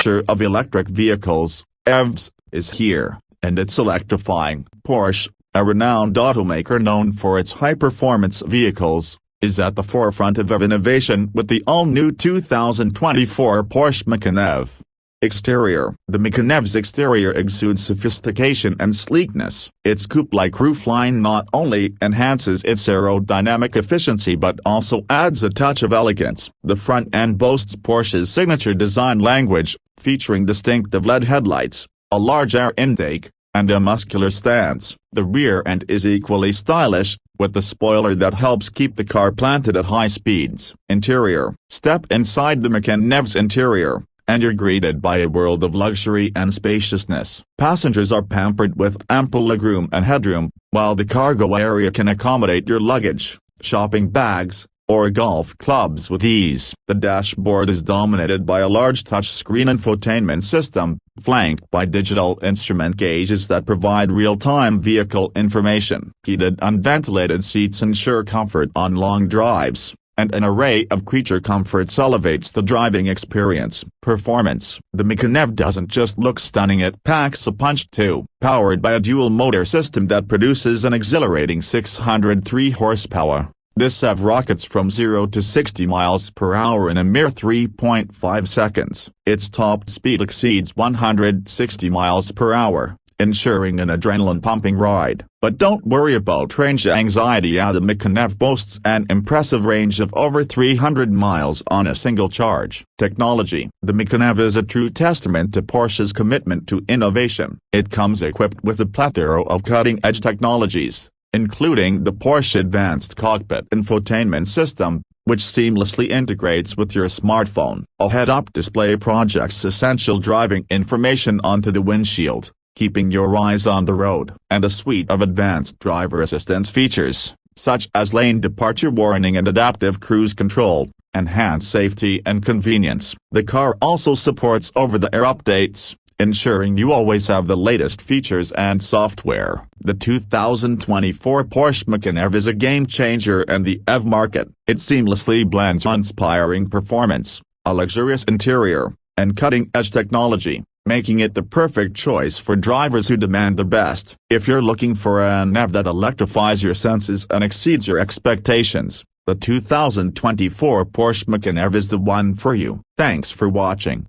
future of electric vehicles, EVs, is here, and it's electrifying. Porsche, a renowned automaker known for its high-performance vehicles, is at the forefront of innovation with the all-new 2024 Porsche Macan EV. Exterior. The Macan EV's exterior exudes sophistication and sleekness. Its coupe-like roofline not only enhances its aerodynamic efficiency but also adds a touch of elegance. The front end boasts Porsche's signature design language, featuring distinctive LED headlights, a large air intake, and a muscular stance. The rear end is equally stylish, with the spoiler that helps keep the car planted at high speeds. Interior. Step inside the Macan EV's interior, and you're greeted by a world of luxury and spaciousness. Passengers are pampered with ample legroom and headroom, while the cargo area can accommodate your luggage, shopping bags, or golf clubs with ease. The dashboard is dominated by a large touchscreen infotainment system, flanked by digital instrument gauges that provide real-time vehicle information. Heated and ventilated seats ensure comfort on long drives, and an array of creature comforts elevates the driving experience. Performance. The Macan EV doesn't just look stunning, it packs a punch too. Powered by a dual-motor system that produces an exhilarating 603 horsepower, this EV rockets from 0 to 60 miles per hour in a mere 3.5 seconds. Its top speed exceeds 160 miles per hour, ensuring an adrenaline-pumping ride. But don't worry about range anxiety, as the Macan EV boasts an impressive range of over 300 miles on a single charge. Technology. The Macan EV is a true testament to Porsche's commitment to innovation. It comes equipped with a plethora of cutting-edge technologies, including the Porsche Advanced Cockpit Infotainment System, which seamlessly integrates with your smartphone. A head-up display projects essential driving information onto the windshield, keeping your eyes on the road. And a suite of advanced driver assistance features, such as lane departure warning and adaptive cruise control, enhance safety and convenience. The car also supports over-the-air updates, ensuring you always have the latest features and software. The 2024 Porsche Macan EV is a game-changer in the EV market. It seamlessly blends inspiring performance, a luxurious interior, and cutting-edge technology, making it the perfect choice for drivers who demand the best. If you're looking for an EV that electrifies your senses and exceeds your expectations, the 2024 Porsche Macan EV is the one for you. Thanks for watching.